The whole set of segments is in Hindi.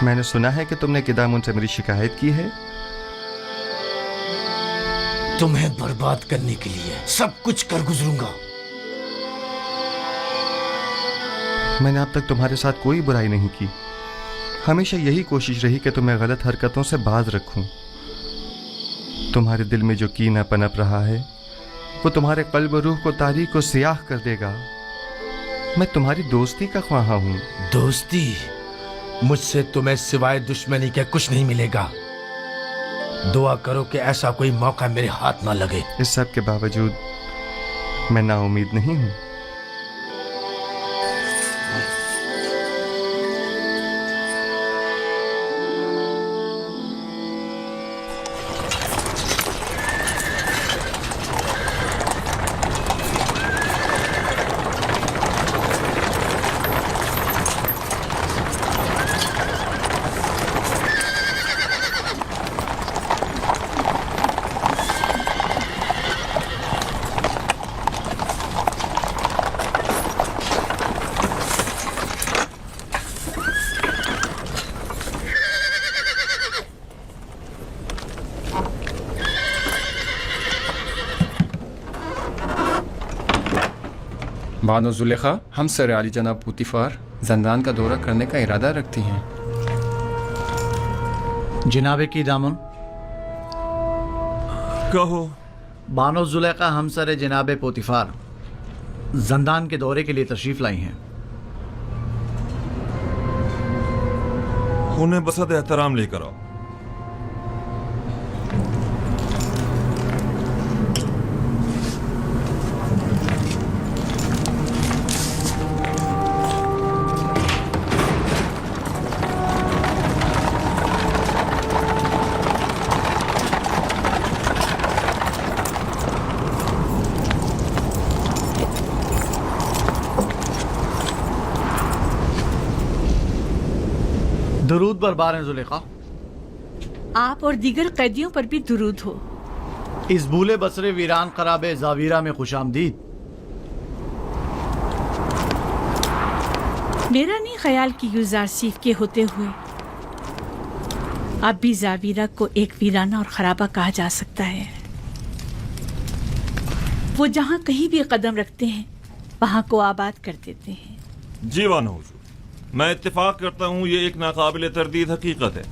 मैंने सुना है कि तुमने किदामुन से मेरी शिकायत की है। तुम्हें बर्बाद करने के लिए सब कुछ कर गुजरूंगा। मैंने अब तक तुम्हारे साथ कोई बुराई नहीं की। हमेशा यही कोशिश रही कि तुम्हें गलत हरकतों से बाज रखूं। तुम्हारे दिल में जो कीना पनप रहा है वो तुम्हारे कल्ब और रूह को तारीक और सियाह कर देगा। मैं तुम्हारी दोस्ती का ख्वाहा हूं। दोस्ती? मुझसे तुम्हें सिवाय दुश्मनी के कुछ नहीं मिलेगा। दुआ करो कि ऐसा कोई मौका मेरे हाथ ना लगे। इस सब के बावजूद मैं नाउम्मीद नहीं हूं। बानो जुलेखा, हम सर आली जनाब पुतिफार जंदान का दौरा करने का इरादा रखती हैं। जनाब की दामन कहो। बानो जुलेखा हम सर जनाब पुतिफार जंदान के दौरे के लिए तशरीफ लाई हैं। उन्हें बसद एहतराम लेकर आओ। दुरूद बरबार जुलेखा। आप और दीगर कैदियों पर भी दुरूद हो। इस भूले बसरे वीरान खराबे जावीरा में खुशामदीद। मेरा नहीं ख्याल कि यूजार सीफ के होते हुए अब भी जावीरा को एक वीराना और खराबा कहा जा सकता है। वो जहाँ कहीं भी कदम रखते हैं वहाँ को आबाद कर देते हैं। जीवान हुजूर, मैं इत्तेफाक करता हूँ ये एक नाकाबिले तरदीद हकीकत है।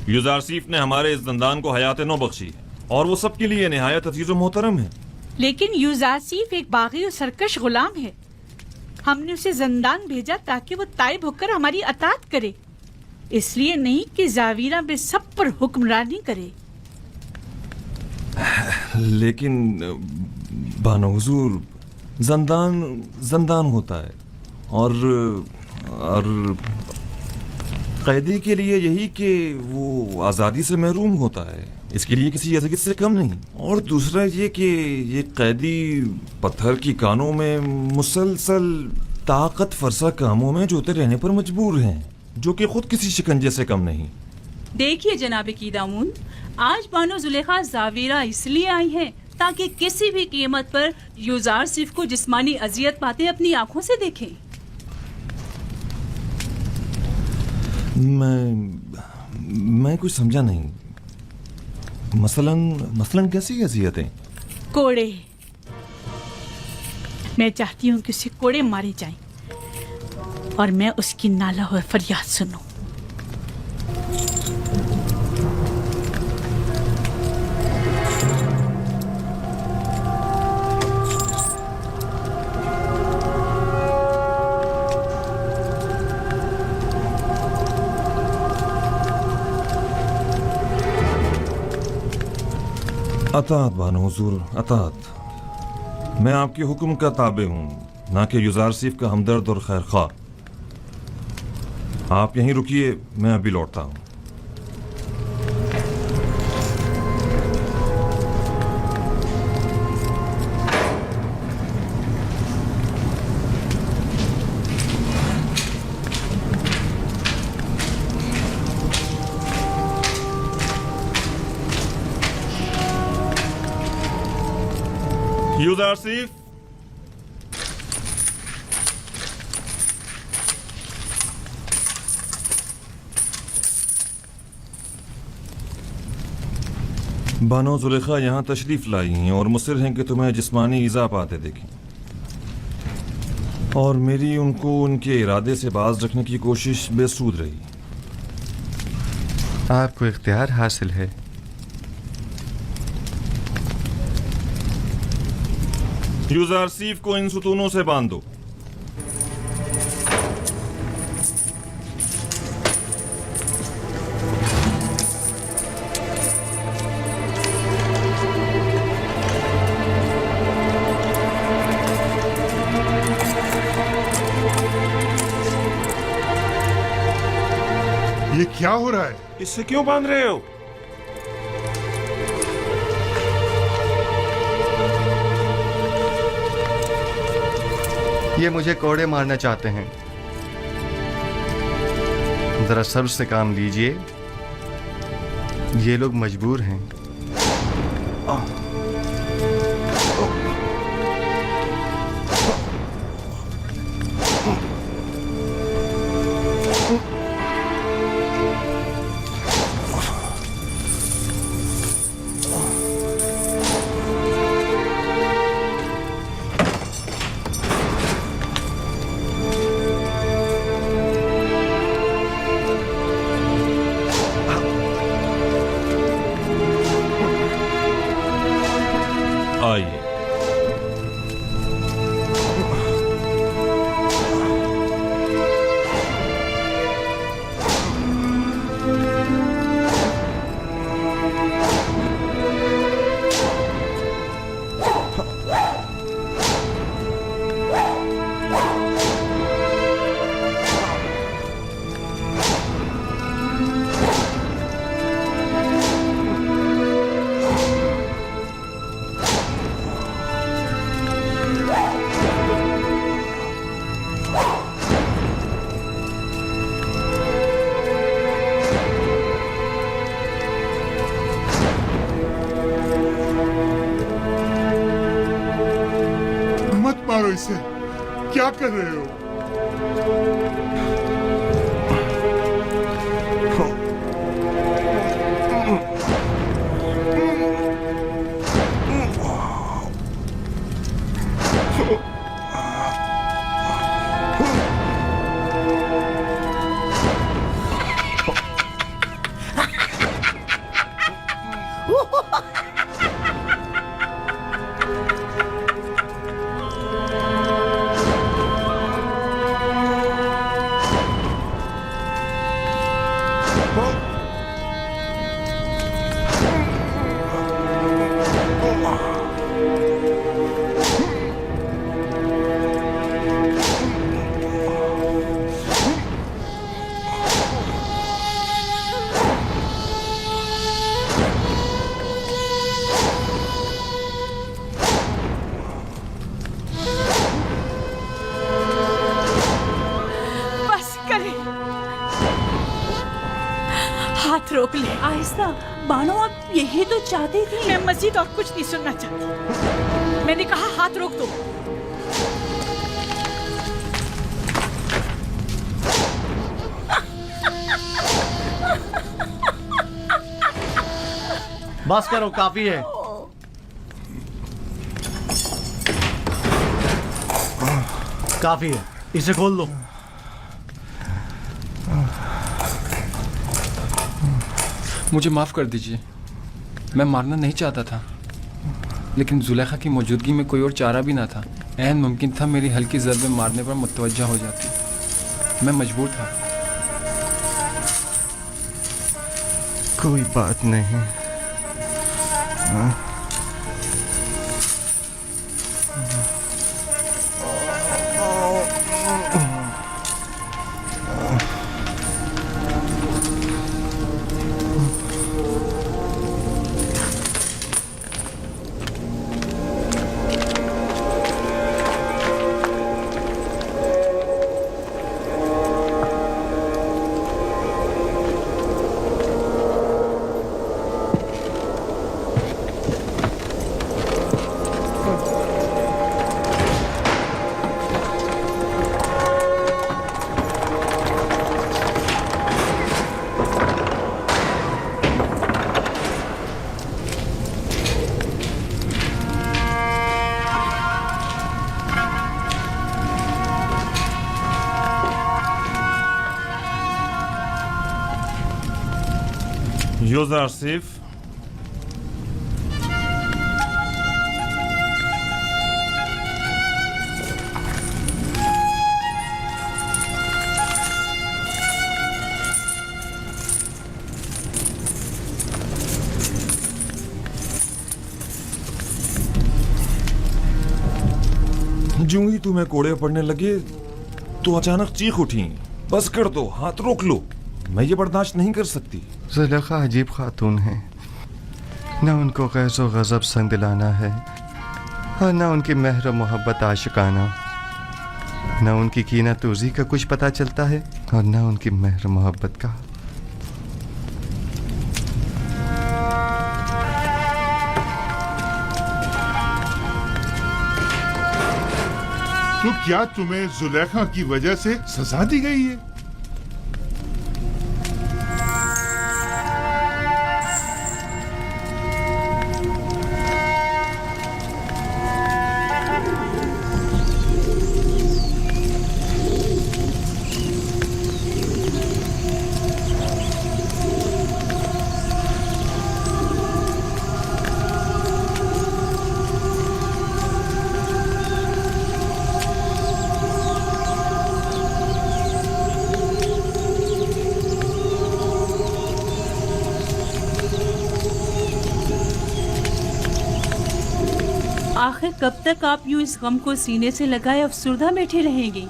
यूजारसीफ ने हमारे इस जंदान को हयात नो बख्शी है और वो सबके लिए निहायत अजीज व मोहतरम है। लेकिन यूजारसीफ एक बागी और सरकश गुलाम है। हमने उसे जंदान भेजा ताकि वो ताइब होकर हमारी अतात करे, इसलिए नहीं कि जावीरा में सब पर हुक्मरानी करे। लेकिन बानो हुजूर, जंदान जंदान होता है और कैदी के लिए यही कि वो आज़ादी से महरूम होता है, इसके लिए किसी अज़ीज़ से कम नहीं। और दूसरा ये कि ये कैदी पत्थर की कानों में मुसलसल ताकत फरसा कामों में जोते रहने पर मजबूर हैं, जो कि खुद किसी शिकंजे से कम नहीं। देखिए जनाब की दामून, आज बानो जुलेखा जावीरा इसलिए आई हैं ताकि किसी भी कीमत पर यूजार सिफ को जिस्मानी अजियत पाते अपनी आंखों से देखें। मैं कुछ समझा नहीं। मसलन कैसी अजियतें? कोड़े। मैं चाहती हूँ कि उसे कोड़े मारे जाएं और मैं उसकी नाला और फरियाद सुनूं। अतात बानो हुजूर, अतात। मैं आपके हुक्म का ताबे हूँ, ना कि यूजारसीफ का हमदर्द और खैर खा। आप यहीं रुकिए, मैं अभी लौटता हूँ। यूजारसीफ, बानो जुलेखा यहाँ तशरीफ लाई हैं और मुसिर हैं कि तुम्हें जिस्मानी ईज़ा पाते देखें, और मेरी उनको उनके इरादे से बाज रखने की कोशिश बेसूद रही। आपको इख्तियार हासिल है। यूज़ारसीफ को इन सुतूनों से बांध दो। ये क्या हो रहा है? इससे क्यों बांध रहे हो? ये मुझे कोड़े मारना चाहते हैं। जरा सब्र से काम लीजिए, ये लोग मजबूर हैं। आइए। मत मारो इसे, क्या कर रहे हो? बस करें, हाथ रोक ले। आहिस्ता। बानो, आप यही तो चाहती थी। मैं मजीद और कुछ नहीं सुनना चाहती। मैंने कहा हाथ रोक दो। बस करो, काफी है। काफी है, इसे खोल दो। मुझे माफ़ कर दीजिए, मैं मारना नहीं चाहता था, लेकिन जुलेखा की मौजूदगी में कोई और चारा भी ना था। ऐन मुमकिन था मेरी हल्की ज़रबे मारने पर मुतवज्जा हो जाती। मैं मजबूर था। कोई बात नहीं। जोजार सिफ, ज्यों ही तुम्हें कोड़े पड़ने लगे तो अचानक चीख उठी। बस कर दो, हाथ रोक लो, मैं ये बर्दाश्त नहीं कर सकती। जुलेखा अजीब खातून है, न उनको गैज़ो गज़ब संग दिलाना है और न उनकी मेहर मोहब्बत आशिकाना, न उनकी कीना तूज़ी का कुछ पता चलता है और न उनकी मेहर मोहब्बत का। तो क्या तुम्हें जुलेखा की वजह से सजा दी गई है? आखिर कब तक आप यूं इस गम को सीने से लगाए अफसुर्दा बैठे रहेंगे?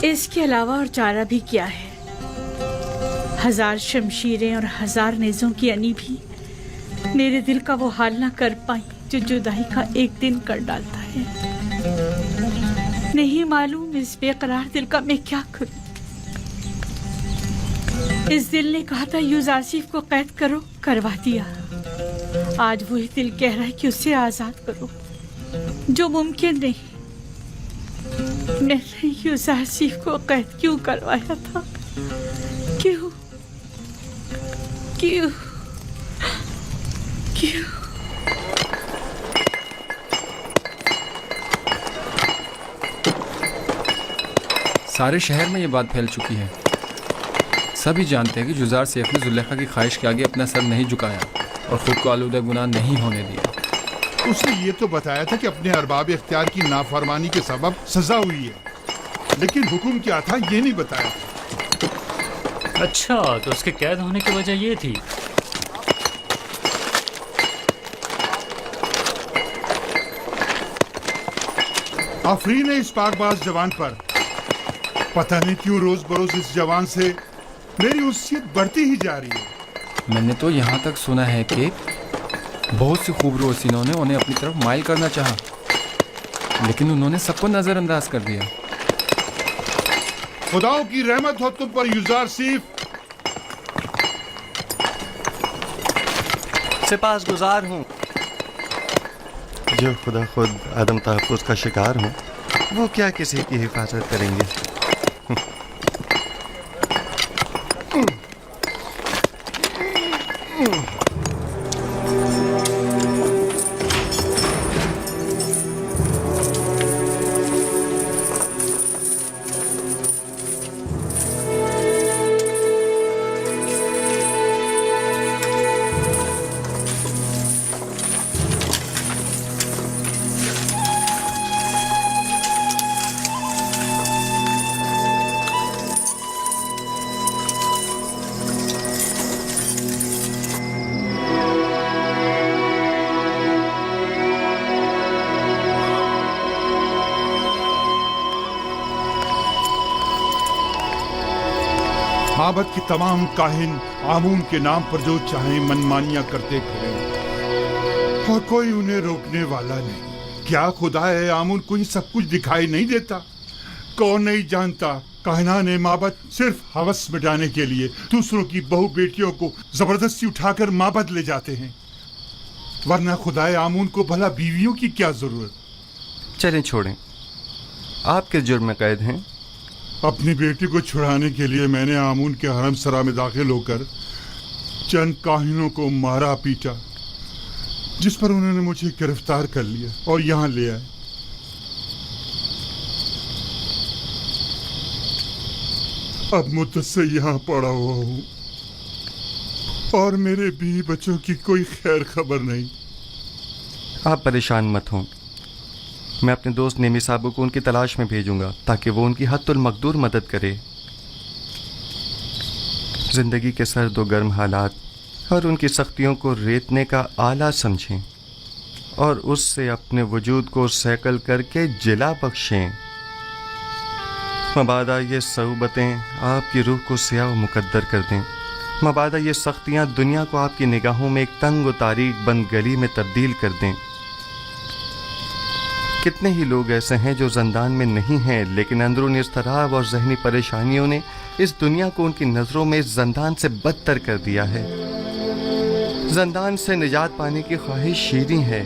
इसके अलावा और चारा भी क्या है? हजार शमशीरें और हजार नेज़ों की अनी भी मेरे दिल का वो हाल ना कर पाई जो जुदाई का एक दिन कर डालता है। नहीं मालूम इस बेकरार दिल का मैं क्या करूं। इस दिल ने कहा था यूज़ आसिफ को कैद करो, करवा दिया। आज वही दिल कह रहा है कि उसे आजाद करो, जो मुमकिन नहीं। मैंने यूज़ आसिफ को कैद क्यों करवाया था? क्यों क्यों क्यों? सारे शहर में ये बात फैल चुकी है। सभी जानते हैं कि जुजार सैफ ने जुलेखा की ख्वाहिश के आगे अपना सर नहीं झुकाया और खुद को आलूदा गुनाह नहीं होने दिया। उसने ये तो बताया था कि अपने अरबाब इख्तियार की नाफरमानी के सबब सजा हुई है, लेकिन हुक्म क्या था ये नहीं बताया। अच्छा, तो उसके कैद होने की वजह ये थी। आफरीन है इस पाकबाज जवान पर। पता नहीं क्यों रोज बरोज इस जवान से मेरी उस्सियत बढ़ती ही जा रही है। मैंने तो यहाँ तक सुना है कि बहुत सी खूबरू हसीनों ने उन्हें अपनी तरफ माइल करना चाहा, लेकिन उन्होंने सबको नजरअंदाज कर दिया। खुदाओं की रहमत हो तुम पर यूजार सिफ। सिपासगुजार हूँ। जो खुदा खुद आदम तहफ़्फ़ुज़ का शिकार हूँ, वो क्या किसी की हिफाजत करेंगे। माबद की तमाम काहिन आमून के नाम पर जो चाहे मनमानियां करते फिरें और कोई उन्हें रोकने वाला नहीं। क्या खुदा है आमून को ये सब कुछ दिखाई नहीं देता? कौन नहीं जानता काहिना ने माबद सिर्फ हवस मिटाने के लिए दूसरों की बहू बेटियों को जबरदस्ती उठाकर माबद ले जाते हैं, वरना खुदाए आमून को भला बीवियों की क्या जरूरत। चलें छोड़ें, आप किस जुर्म में कैद हैं? अपनी बेटी को छुड़ाने के लिए मैंने आमून के हरम सरा में दाखिल होकर चंद काहिनों को मारा पीटा, जिस पर उन्होंने मुझे गिरफ्तार कर लिया और यहाँ ले आए। अब मुद्दत से यहाँ पड़ा हुआ हूँ। और मेरे बीवी बच्चों की कोई खैर खबर नहीं। आप परेशान मत हों। मैं अपने दोस्त नेमी साहब को उनकी तलाश में भेजूंगा ताकि वो उनकी हद्दुल मकदूर मदद करे। जिंदगी के सर्द व गर्म हालात और उनकी सख्तियों को रेतने का आला समझें और उससे अपने वजूद को सैकल करके जिला बख्शें। मबादा ये सऊबतें आपकी रूह को सियाह व मुकद्दर कर दें। मबादा ये सख्तियाँ दुनिया को आपकी निगाहों में एक तंग व तारीक बंद गली में तब्दील कर दें। कितने ही लोग ऐसे हैं जो ज़ंदान में नहीं हैं, लेकिन अंदरूनी इज़्तिराब और ज़हनी परेशानियों ने इस दुनिया को उनकी नज़रों में ज़ंदान से बदतर कर दिया है। ज़ंदान से निजात पाने की ख्वाहिश शीरीं है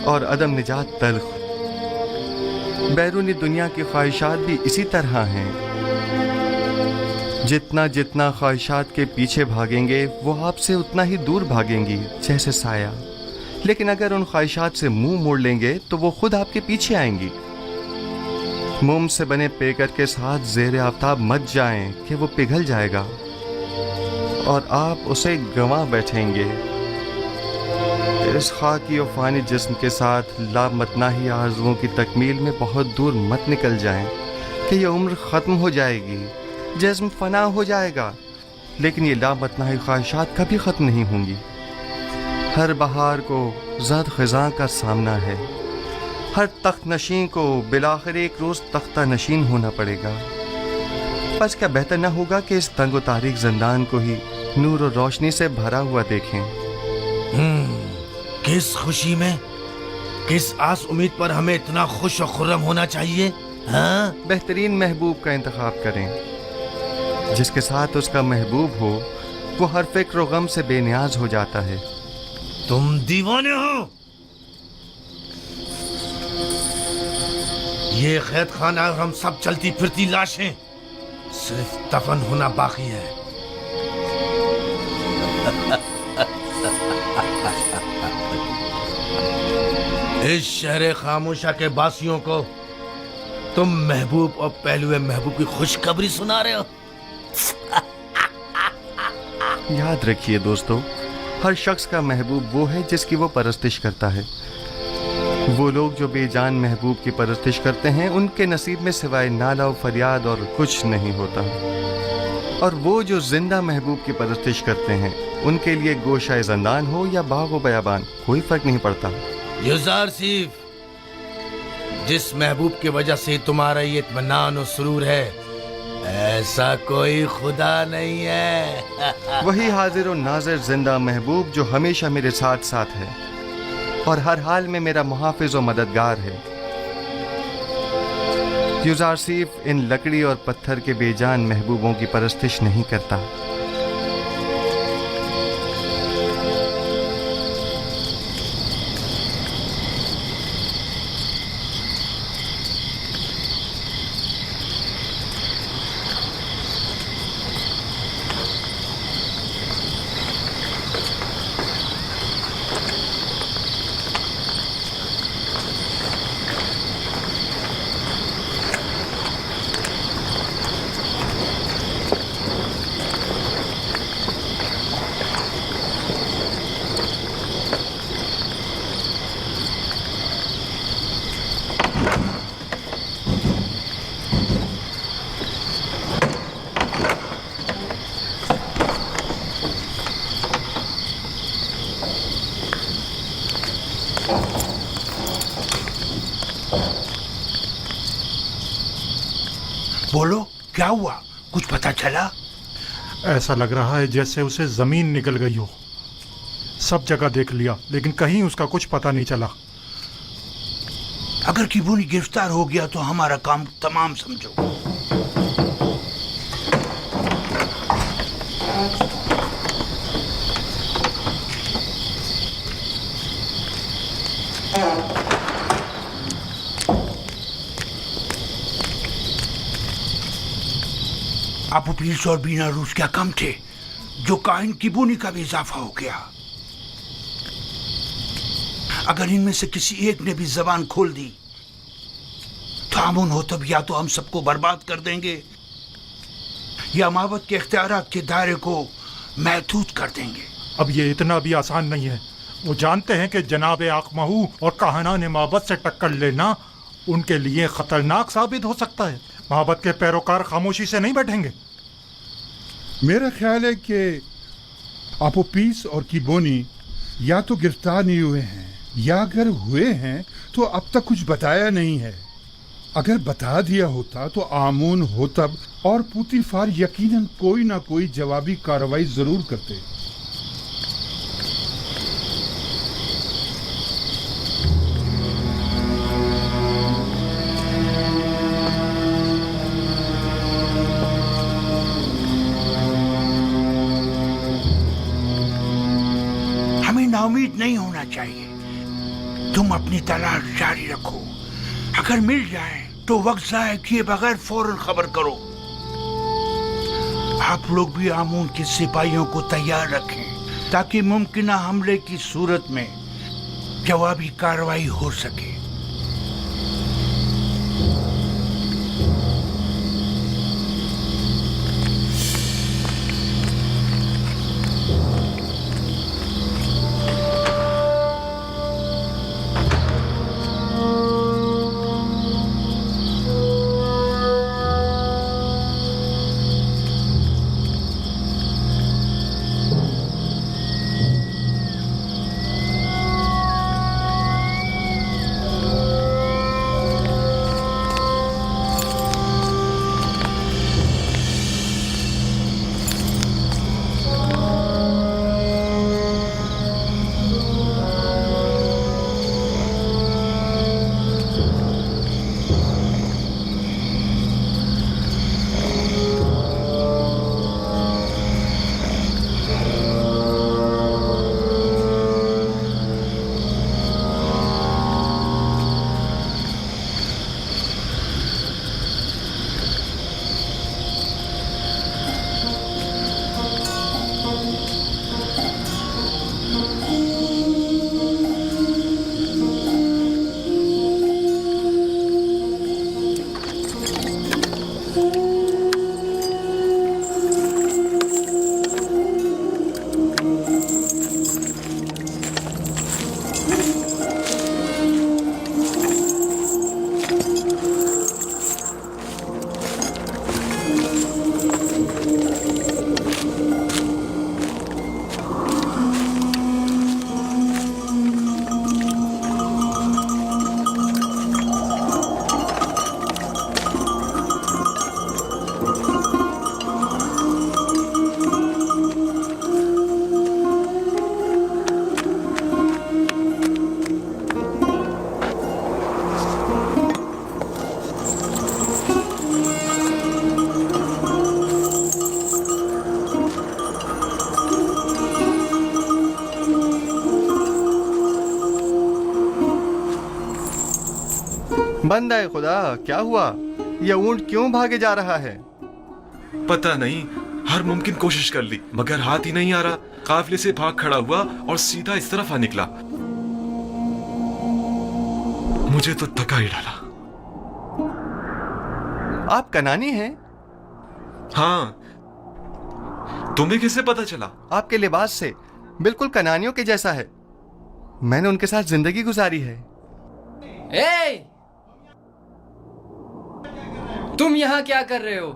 और अदम निजात तल्ख। बैरूनी दुनिया की ख्वाहिशात भी इसी तरह हैं। जितना जितना ख्वाहिशात के पीछे भागेंगे वो आपसे उतना ही दूर भागेंगी, जैसे साया। लेकिन अगर उन ख्वाहिशात से मुंह मोड़ लेंगे तो वो खुद आपके पीछे आएंगी। मोम से बने पेकर के साथ ज़ेरे आफ्ताब मत जाएं कि वो पिघल जाएगा और आप उसे गंवा बैठेंगे। इस खाकी और फानी जिस्म के साथ लामतनाही आरज़ुओं की तकमील में बहुत दूर मत निकल जाएं कि ये उम्र ख़त्म हो जाएगी, जिस्म फना हो जाएगा, लेकिन ये लामतनाही ख्वाहिशात कभी ख़त्म नहीं होंगी। हर बहार को ज़द ख़िज़ां का सामना है। हर तख्त नशीं को बिलाखिर एक रोज़ तख्ता नशीन होना पड़ेगा। बस क्या बेहतर न होगा कि इस तंग व तारीक ज़ंदान को ही नूर और रोशनी से भरा हुआ देखें। किस खुशी में, किस आस उम्मीद पर हमें इतना खुश और खुर्रम होना चाहिए? हाँ? बेहतरीन महबूब का इंतखाब करें। जिसके साथ उसका महबूब हो वो हर फिक्र व गम से बेनियाज हो जाता है। तुम दीवाने हो। ये कैद खाना और हम सब चलती फिरती लाशें, सिर्फ दफन होना बाकी है। इस शहर खामोशा के बासियों को तुम महबूब और पहलुए महबूब की खुशखबरी सुना रहे हो। याद रखिए दोस्तों, हर शख्स का महबूब वो है जिसकी वो परस्तिश करता है। वो लोग जो बेजान महबूब की परस्तिश करते हैं उनके नसीब में सिवाय नाला व फरियाद और कुछ नहीं होता। और वो जो जिंदा महबूब की परस्तिश करते हैं उनके लिए गोशाए ज़ंदान हो या बाग व बयाबान कोई फर्क नहीं पड़ता। युज़ार सिर्फ जिस महबूब की वजह से तुम्हारा ये इत्मीनान और सुरूर है, ऐसा कोई खुदा नहीं है। वही हाजिर और नाज़िर जिंदा महबूब जो हमेशा मेरे साथ साथ है और हर हाल में मेरा मुहाफिज और मददगार है। युज़ारसीफ इन लकड़ी और पत्थर के बेजान महबूबों की परस्तिश नहीं करता। बोलो, क्या हुआ? कुछ पता चला? ऐसा लग रहा है जैसे उसे जमीन निकल गई हो। सब जगह देख लिया लेकिन कहीं उसका कुछ पता नहीं चला। अगर किबूनी गिरफ्तार हो गया तो हमारा काम तमाम समझो। अबू पील्स और बीना रूस क्या कम थे, जो काहिन किबूनी का भी इजाफा हो गया। अगर इनमें से किसी एक ने भी जबान खोल दी तो आमून हो तब या तो हम सबको बर्बाद कर देंगे या माबद के इख्तियारात के दायरे को महदूद कर देंगे। अब ये इतना भी आसान नहीं है। वो जानते हैं कि जनाब आकमहू और कहानान माबद से टक्कर लेना उनके लिए खतरनाक साबित हो सकता है। माबद के पैरोकार खामोशी से नहीं बैठेंगे। मेरा ख्याल है कि अपोपीस और किबोनी या तो गिरफ्तार नहीं हुए हैं, या अगर हुए हैं तो अब तक कुछ बताया नहीं है। अगर बता दिया होता तो आमून होतब और पुतीफार यकीनन कोई ना कोई जवाबी कार्रवाई जरूर करते। हमें नाउमीद नहीं होना चाहिए। तुम अपनी तलाश जारी रखो। अगर मिल जाए तो वक्त जाया किए बगैर फौरन खबर करो। आप लोग भी आमून के सिपाहियों को तैयार रखें ताकि मुमकिन हमले की सूरत में जवाबी कार्रवाई हो सके। बंद है खुदा, क्या हुआ? यह ऊंट क्यों भागे जा रहा है? पता नहीं, हर मुमकिन कोशिश कर ली मगर हाथ ही नहीं आ रहा। काफिले से भाग खड़ा हुआ और सीधा इस तरफ आ निकला। मुझे तो थका ही डाला। आप कनानी हैं? हाँ, तुम्हें कैसे पता चला? आपके लिबास से बिल्कुल कनानियों के जैसा है। मैंने उनके साथ जिंदगी गुजारी है। ए! तुम यहाँ क्या कर रहे हो?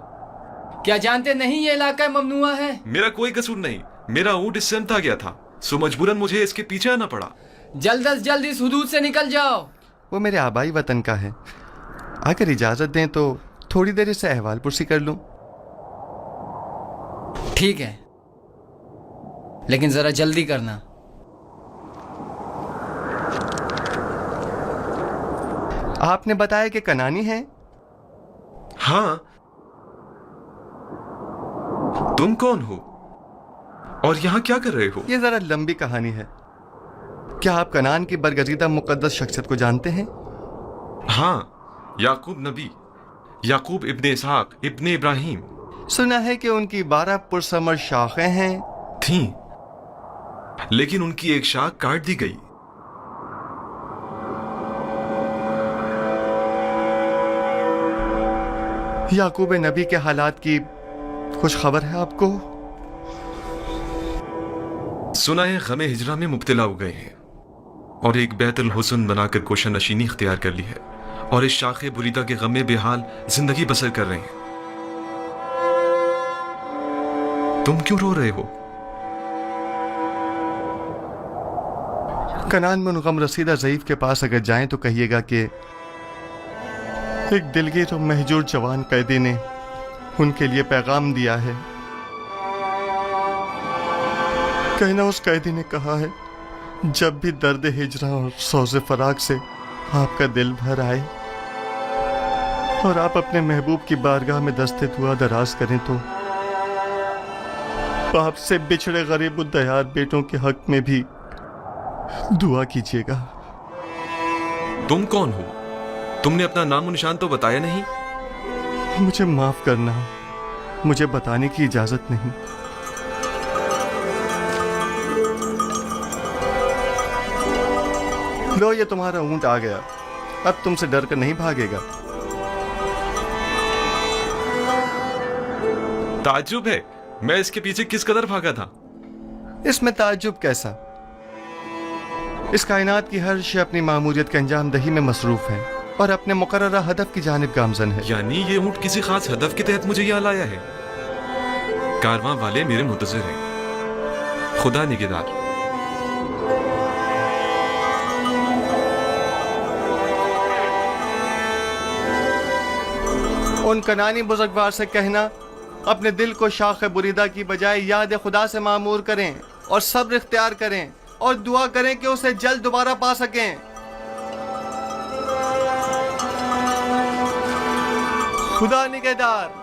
क्या जानते नहीं ये इलाका ममनुआ है? मेरा कोई कसूर नहीं, मेरा ऊंट इससे अमता गया था, सो मजबूरन मुझे इसके पीछे आना पड़ा। जल्द से जल्द इस हुदूद से निकल जाओ। वो मेरे आबाई वतन का है। अगर इजाजत दें तो थोड़ी देर इससे अहवाल पुरसी कर लूं। ठीक है, लेकिन जरा जल्दी करना। आपने बताया कि कनानी है? हाँ, तुम कौन हो और यहाँ क्या कर रहे हो? ये जरा लंबी कहानी है। क्या आप कनान की बरगजीदा मुकद्दस शख्सियत को जानते हैं? हाँ, याकूब नबी, याकूब इब्ने इसहाक इब्ने इब्राहिम। सुना है कि उनकी 12 पुरसमर शाखें हैं। थीं, लेकिन उनकी एक शाख काट दी गई। याकूब नबी के हालात की कुछ खबर है आपको? सुना है गमे हिजरा में मुब्तला हो गए हैं और एक बैतुल हुस्न बनाकर कोशा नशीनी इख्तियार कर ली है और इस शाखे बुरीदा के गमे बेहाल जिंदगी बसर कर रहे हैं। तुम क्यों रो रहे हो? कनान में गम रसीदा ज़ईफ के पास अगर जाएं तो कहिएगा कि एक दिलगीर और महजूर जवान कैदी ने उनके लिए पैगाम दिया है। कहना उस कैदी ने कहा है, जब भी दर्द हिजरा और सौज़े फराक से आपका दिल भर आए और आप अपने महबूब की बारगाह में दस्ते दुआ दराज करें तो बाप से बिछड़े गरीब उद्दयार बेटों के हक में भी दुआ कीजिएगा। तुम कौन हो? तुमने अपना नाम और निशान तो बताया नहीं। मुझे माफ करना, मुझे बताने की इजाजत नहीं। लो, ये तुम्हारा ऊंट आ गया, अब तुमसे डर कर नहीं भागेगा। ताज्जुब है, मैं इसके पीछे किस कदर भागा था। इसमें ताज्जुब कैसा? इस कायनात की हर शय अपनी मामूलियत के अंजाम दही में मसरूफ है और अपने मुकर्ररा हदफ की जानिब गामजन है। यानी ये ऊंट किसी खास हदफ के तहत मुझे यहाँ लाया है। कारवां वाले मेरे मुंतज़िर हैं। खुदा निगहदार। उन कनानी बुजुर्गवार से कहना अपने दिल को शाख बुरीदा की बजाय याद खुदा से मामूर करें और सब्र इख्तियार करें और दुआ करें कि उसे जल्द दोबारा पा सकें। खुदा निगहदार।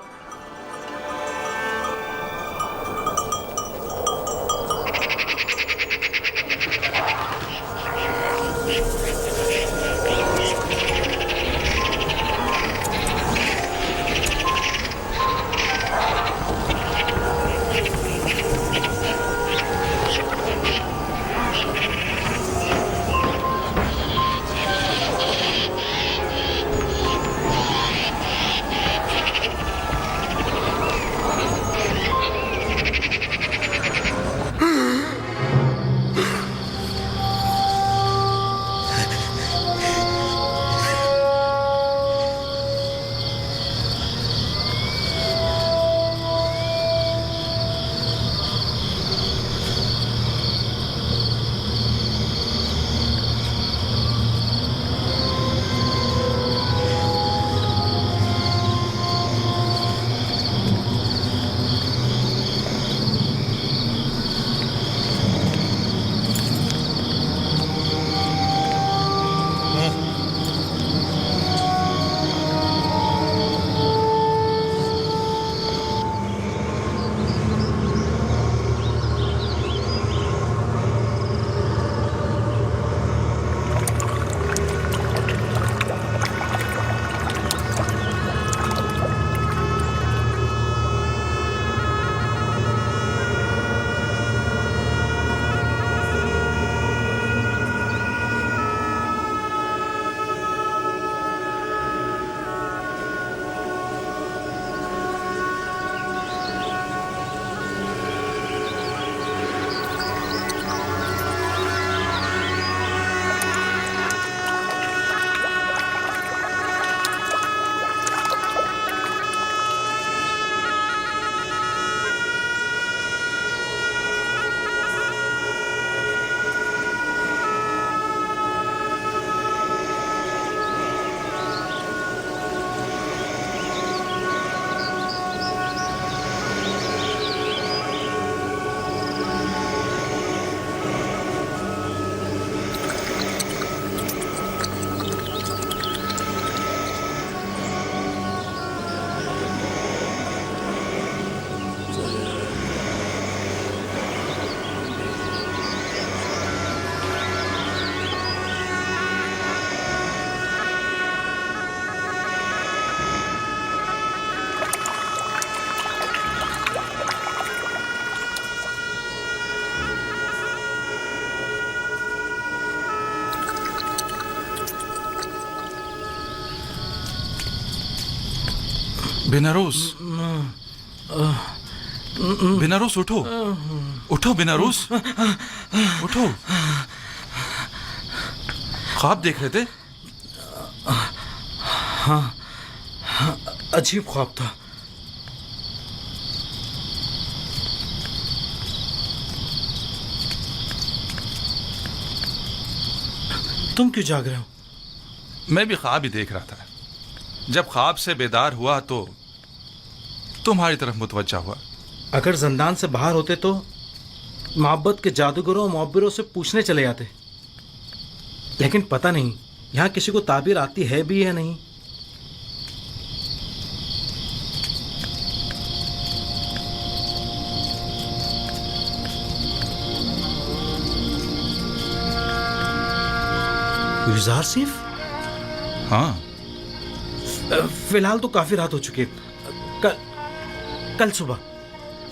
बेनारोस, बेनारोस उठो, उठो बिनारूस, उठो। ख्वाब देख रहे थे? हाँ, अजीब ख्वाब था। तुम क्यों जाग रहे हो? मैं भी ख्वाब ही देख रहा था। जब ख्वाब से बेदार हुआ तो तुम्हारी तरफ मुतवज्जा हुआ। अगर जंदान से बाहर होते तो मोहब्बत के जादूगरों और मुअब्बिरों से पूछने चले जाते, लेकिन पता नहीं यहाँ किसी को ताबीर आती है भी या नहीं। गुलजार सिर्फ? हाँ, फिलहाल तो काफी रात हो चुकी है। कल सुबह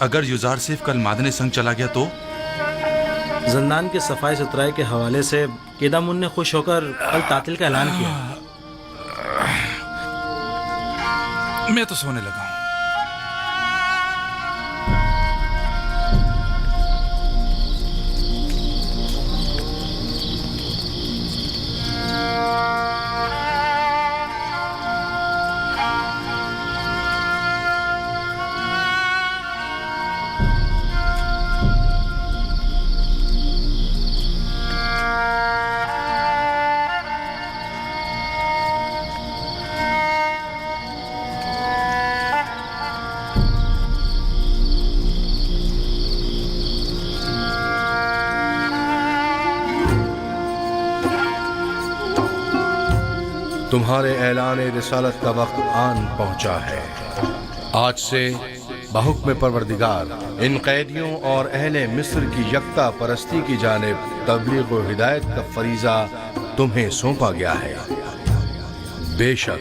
अगर युजार सिर्फ कल मादने संग चला गया तो? जंदान के सफाई सुथराई के हवाले से केदामुन ने खुश होकर कल तातिल का ऐलान किया। मैं तो सोने लगा हूं। तुम्हारे ऐलान रिसालत का वक्त आन पहुंचा है। आज से बहुक्म परवरदिगार इन कैदियों और अहले मिस्र की यकता परस्ती की जानिब तबलीग व हिदायत का फरीजा तुम्हें सौंपा गया है। बेशक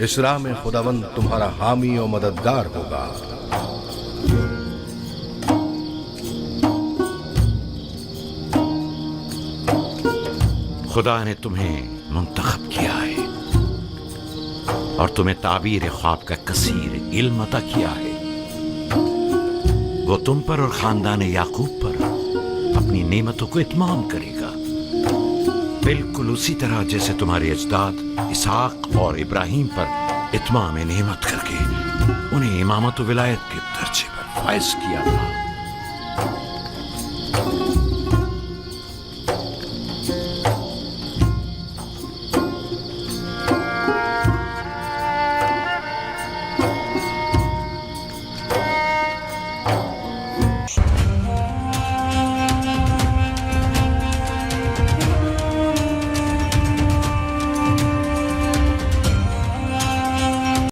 इस राह में खुदावंद तुम्हारा हामी और मददगार होगा। खुदा ने तुम्हें मुंतखब किया है और तुम्हें ताबीर ख्वाब का कसीर इल्म अता किया है। वो तुम पर और खानदान याकूब पर अपनी नेमतों को इत्माम करेगा, बिल्कुल उसी तरह जैसे तुम्हारे अजदाद इसहाक और इब्राहिम पर इत्माम नेमत करके उन्हें इमामत व विलायत के दर्जे पर फाइज किया था।